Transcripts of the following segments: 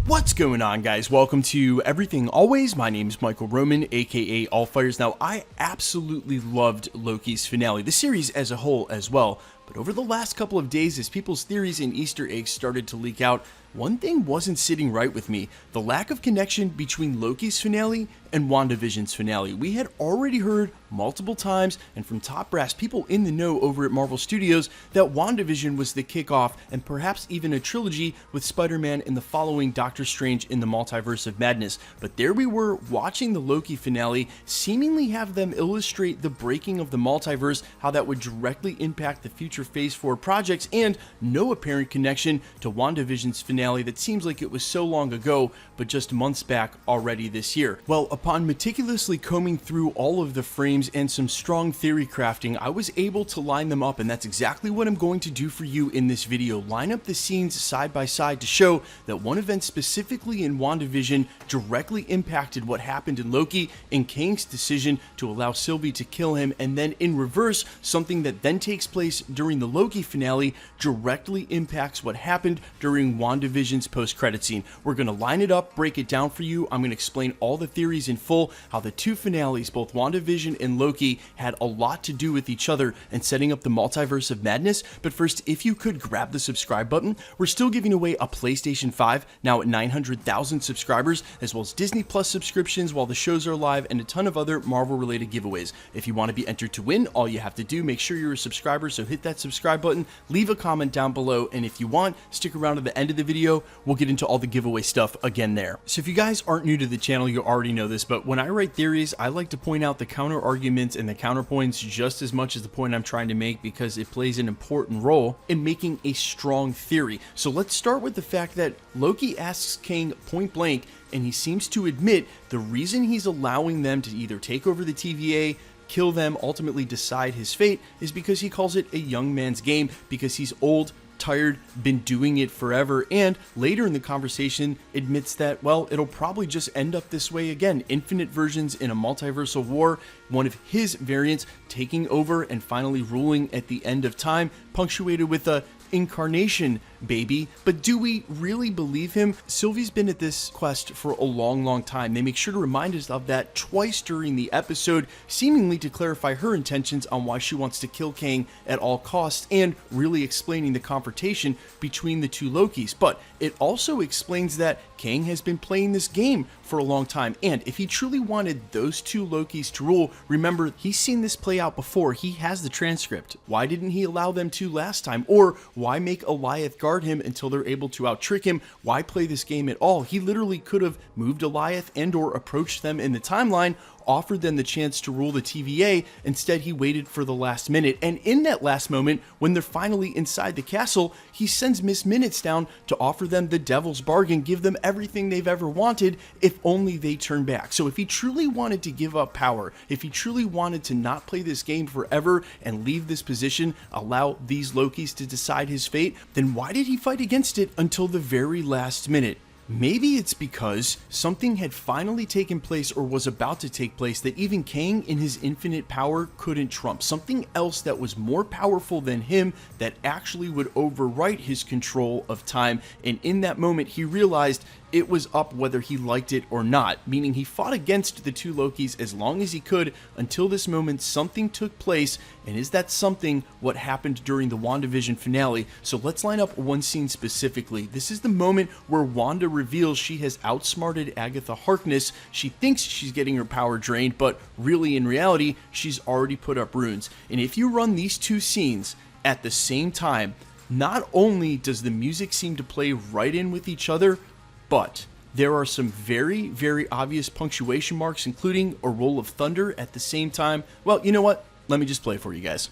What's going on, guys? Welcome to Everything Always. My name is Michael Roman, aka Allfires. Now, I absolutely loved Loki's finale, the series as a whole as well. But over the last couple of days, as people's theories and Easter eggs started to leak out, one thing wasn't sitting right with me: the lack of connection between Loki's finale and WandaVision's finale. We had already heard multiple times and from top brass people in the know over at Marvel Studios that WandaVision was the kickoff and perhaps even a trilogy with Spider-Man and the following Doctor Strange in the Multiverse of Madness. But there we were watching the Loki finale seemingly have them illustrate the breaking of the multiverse, how that would directly impact the future Phase 4 projects, and no apparent connection to WandaVision's finale that seems like it was so long ago, but just months back already this year. Well, upon meticulously combing through all of the frames and some strong theory crafting, I was able to line them up, and that's exactly what I'm going to do for you in this video. Line up the scenes side by side to show that one event specifically in WandaVision directly impacted what happened in Loki and Kang's decision to allow Sylvie to kill him, and then in reverse, something that then takes place during the Loki finale directly impacts what happened during WandaVision's post-credit scene. We're going to line it up, break it down for you. I'm going to explain all the theories in full, how the two finales, both WandaVision and Loki, had a lot to do with each other and setting up the Multiverse of Madness. But first, if you could grab the subscribe button, we're still giving away a PlayStation 5, now at 900,000 subscribers, as well as Disney Plus subscriptions while the shows are live, and a ton of other Marvel-related giveaways. If you want to be entered to win, all you have to do, make sure you're a subscriber, so hit that subscribe button, leave a comment down below, and if you want, stick around to the end of the video. We'll get into all the giveaway stuff again there. So if you guys aren't new to the channel, you already know this, but when I write theories, I like to point out the counter arguments and the counterpoints just as much as the point I'm trying to make, because it plays an important role in making a strong theory. So let's start with the fact that Loki asks Kang point blank, and he seems to admit the reason he's allowing them to either take over the TVA, kill them, ultimately decide his fate, is because he calls it a young man's game, because he's old, tired, been doing it forever, and later in the conversation admits that, well, it'll probably just end up this way again. Infinite versions in a multiversal war, one of his variants taking over and finally ruling at the end of time, punctuated with a incarnation, baby. But do we really believe him? Sylvie's been at this quest for a long time. They make sure to remind us of that twice during the episode, seemingly to clarify her intentions on why she wants to kill Kang at all costs, and really explaining the confrontation between the two Lokis. But it also explains that Kang has been playing this game for a long time, and if he truly wanted those two Lokis to rule, remember, he's seen this play out before. He has the transcript. Why didn't he allow them to last time? Or why make Alioth guard him until they're able to out-trick him? Why play this game at all? He literally could have moved Alioth and or approached them in the timeline, offered them the chance to rule the TVA. Instead, he waited for the last minute, and in that last moment, when they're finally inside the castle, he sends Miss Minutes down to offer them the devil's bargain, give them everything they've ever wanted if only they turn back. So if he truly wanted to give up power, if he truly wanted to not play this game forever and leave this position, allow these Lokis to decide his fate, then why did he fight against it until the very last minute? Maybe it's because something had finally taken place, or was about to take place, that even Kang in his infinite power couldn't trump. Something else that was more powerful than him, that actually would overwrite his control of time. And in that moment, he realized it was up whether he liked it or not, meaning he fought against the two Lokis as long as he could until this moment something took place. And is that something what happened during the WandaVision finale? So let's line up one scene specifically. This is the moment where Wanda reveals she has outsmarted Agatha Harkness. She thinks she's getting her power drained, but really in reality, she's already put up runes. And if you run these two scenes at the same time, not only does the music seem to play right in with each other, but there are some very obvious punctuation marks, including a roll of thunder at the same time. Well, you know what? Let me just play for you guys.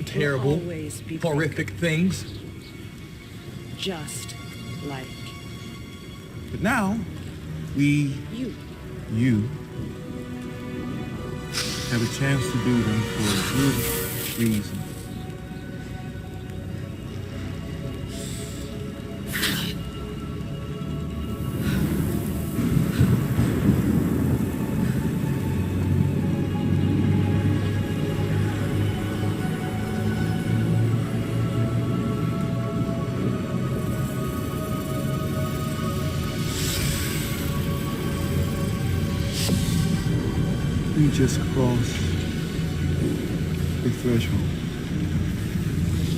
Terrible, horrific things. Just like. But now, you have a chance to do them for a good reason. We just crossed the threshold.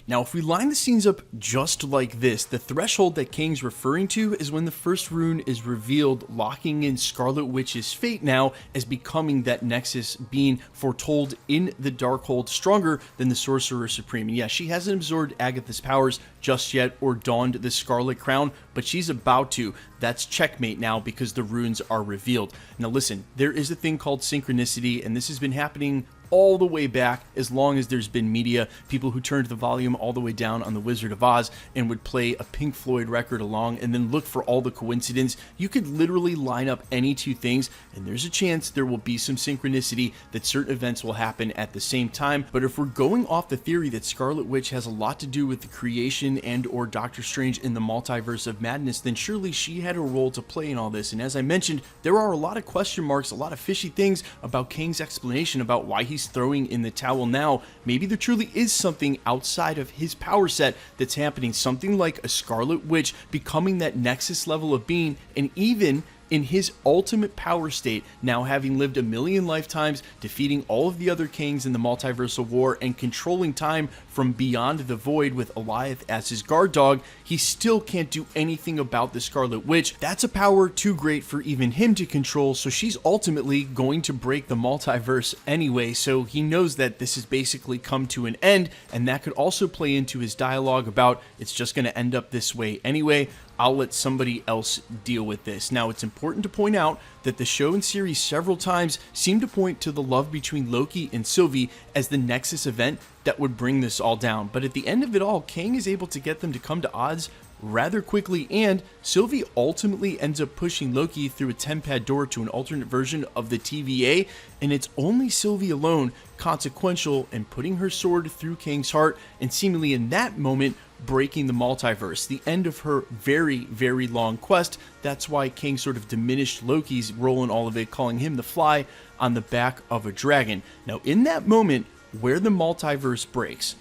Now, if we line the scenes up just like this, the threshold that Kang's referring to is when the first rune is revealed, locking in Scarlet Witch's fate now as becoming that Nexus being foretold in the Darkhold, stronger than the Sorcerer Supreme. And yeah, she hasn't absorbed Agatha's powers just yet or donned the Scarlet Crown, but she's about to. That's checkmate now because the runes are revealed. Now listen, there is a thing called synchronicity, and this has been happening all the way back as long as there's been media, people who turned the volume all the way down on The Wizard of Oz and would play a Pink Floyd record along and then look for all the coincidence. You could literally line up any two things and there's a chance there will be some synchronicity that certain events will happen at the same time. But if we're going off the theory that Scarlet Witch has a lot to do with the creation and or Doctor Strange in the Multiverse of Madness, then surely she had a role to play in all this. And as I mentioned, there are a lot of question marks, a lot of fishy things about Kang's explanation about why he's throwing in the towel now. Maybe there truly is something outside of his power set that's happening, something like a Scarlet Witch becoming that Nexus level of being, and even in his ultimate power state, now having lived a million lifetimes, defeating all of the other Kangs in the Multiversal War and controlling time from beyond the void with Alioth as his guard dog, he still can't do anything about the Scarlet Witch. That's a power too great for even him to control, so she's ultimately going to break the multiverse anyway, so he knows that this has basically come to an end, and that could also play into his dialogue about it's just going to end up this way anyway. I'll let somebody else deal with this. Now, it's important to point out that the show and series several times seem to point to the love between Loki and Sylvie as the Nexus event that would bring this all down. But at the end of it all, Kang is able to get them to come to Oz rather quickly, and Sylvie ultimately ends up pushing Loki through a 10-pad door to an alternate version of the TVA, and it's only Sylvie alone consequential in putting her sword through Kang's heart, and seemingly in that moment breaking the multiverse, the end of her very, very long quest. That's why Kang sort of diminished Loki's role in all of it, calling him the fly on the back of a dragon. Now, in that moment where the multiverse breaks,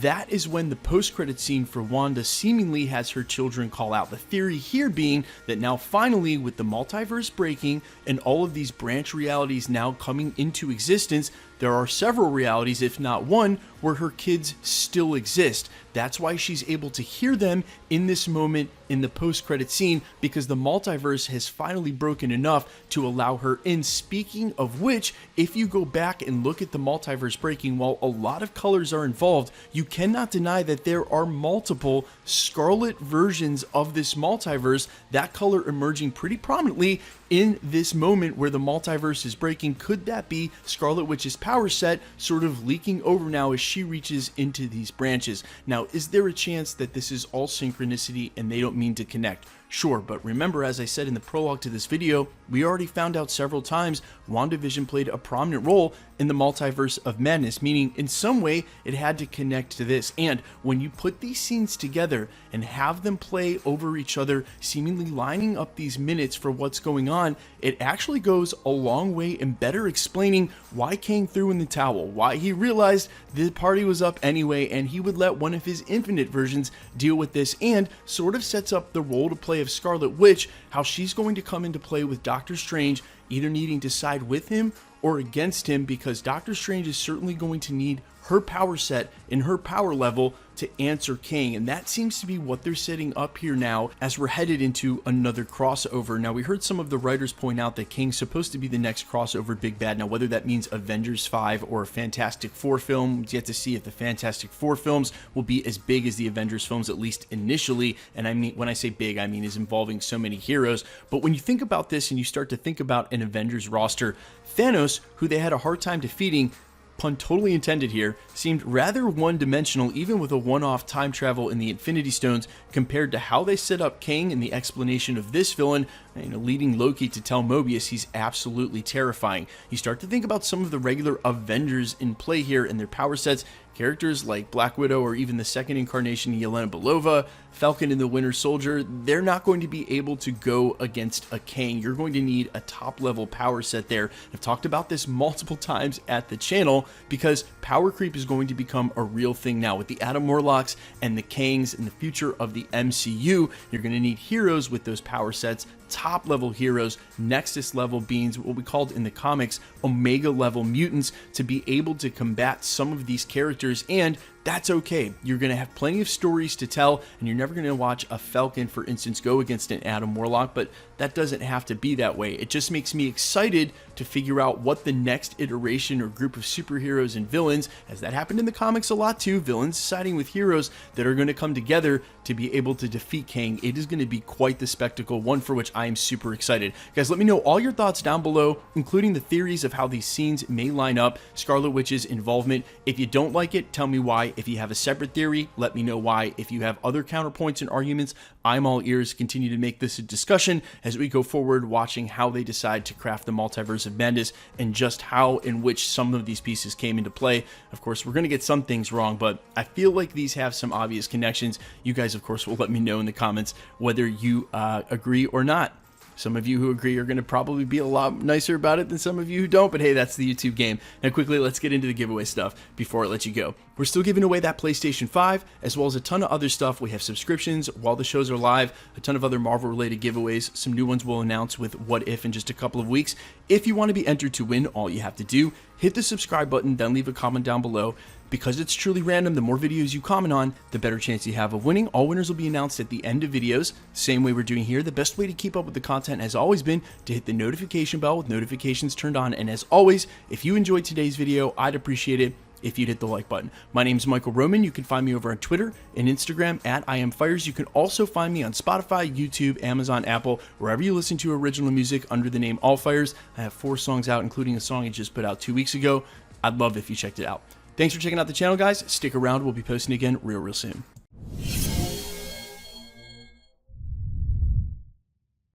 that is when the post-credit scene for Wanda seemingly has her children call out. The theory here being that now finally, with the multiverse breaking and all of these branch realities now coming into existence, there are several realities, if not one, where her kids still exist. That's why she's able to hear them in this moment in the post-credit scene, because the multiverse has finally broken enough to allow her in. Speaking of which, if you go back and look at the multiverse breaking, while a lot of colors are involved, you cannot deny that there are multiple scarlet versions of this multiverse, that color emerging pretty prominently in this moment where the multiverse is breaking. Could that be Scarlet Witch's power set sort of leaking over now as she reaches into these branches? Now, is there a chance that this is all synchronicity and they don't mean to connect? Sure, but remember, as I said in the prologue to this video, we already found out several times WandaVision played a prominent role in the Multiverse of Madness, meaning in some way it had to connect to this. And when you put these scenes together and have them play over each other, seemingly lining up these minutes for what's going on, it actually goes a long way in better explaining why Kang threw in the towel, why he realized the party was up anyway and he would let one of his infinite versions deal with this, and sort of sets up the role to play of Scarlet Witch, how she's going to come into play with Doctor Strange, either needing to side with him or against him, because Doctor Strange is certainly going to need her power set and her power level to answer Kang, and that seems to be what they're setting up here now as we're headed into another crossover. Now, we heard some of the writers point out that Kang's supposed to be the next crossover big bad. Now, whether that means Avengers 5 or a Fantastic Four film, yet to see if the Fantastic Four films will be as big as the Avengers films, at least initially. And I mean, when I say big, I mean is involving so many heroes. But when you think about this and you start to think about an Avengers roster, Thanos, who they had a hard time defeating, pun totally intended here, seemed rather one-dimensional, even with a one-off time travel in the Infinity Stones, compared to how they set up Kang and the explanation of this villain, leading Loki to tell Mobius he's absolutely terrifying. You start to think about some of the regular Avengers in play here and their power sets. Characters like Black Widow or even the second incarnation Yelena Belova, Falcon and the Winter Soldier, they're not going to be able to go against a Kang. You're going to need a top level power set there. I've talked about this multiple times at the channel because power creep is going to become a real thing now. With the Adam Warlocks and the Kangs in the future of the MCU, you're going to need heroes with those power sets, top level heroes, Nexus level beings, what we called in the comics Omega level mutants, to be able to combat some of these characters, and that's okay. You're going to have plenty of stories to tell, and you're never going to watch a Falcon, for instance, go against an Adam Warlock, but that doesn't have to be that way. It just makes me excited to figure out what the next iteration or group of superheroes and villains, as that happened in the comics a lot too, villains siding with heroes that are going to come together to be able to defeat Kang. It is going to be quite the spectacle, one for which I am super excited. Guys, let me know all your thoughts down below, including the theories of how these scenes may line up, Scarlet Witch's involvement. If you don't like it, tell me why. If you have a separate theory, let me know why. If you have other counterpoints and arguments, I'm all ears. Continue to make this a discussion as we go forward, watching how they decide to craft the Multiverse of Madness and just how in which some of these pieces came into play. Of course, we're going to get some things wrong, but I feel like these have some obvious connections. You guys, of course, will let me know in the comments whether you agree or not. Some of you who agree are going to probably be a lot nicer about it than some of you who don't, but hey, that's the YouTube game. Now quickly, let's get into the giveaway stuff before I let you go. We're still giving away that PlayStation 5, as well as a ton of other stuff. We have subscriptions while the shows are live, a ton of other Marvel-related giveaways. Some new ones we'll announce with What If in just a couple of weeks. If you want to be entered to win, all you have to do, hit the subscribe button, then leave a comment down below. Because it's truly random, the more videos you comment on, the better chance you have of winning. All winners will be announced at the end of videos, same way we're doing here. The best way to keep up with the content has always been to hit the notification bell with notifications turned on. And as always, if you enjoyed today's video, I'd appreciate it if you'd hit the like button. My name's Michael Roman. You can find me over on Twitter and Instagram at IamFires. You can also find me on Spotify, YouTube, Amazon, Apple, wherever you listen to original music under the name All Fires. I have 4 songs out, including a song I just put out 2 weeks ago. I'd love if you checked it out. Thanks for checking out the channel, guys. Stick around. We'll be posting again real soon.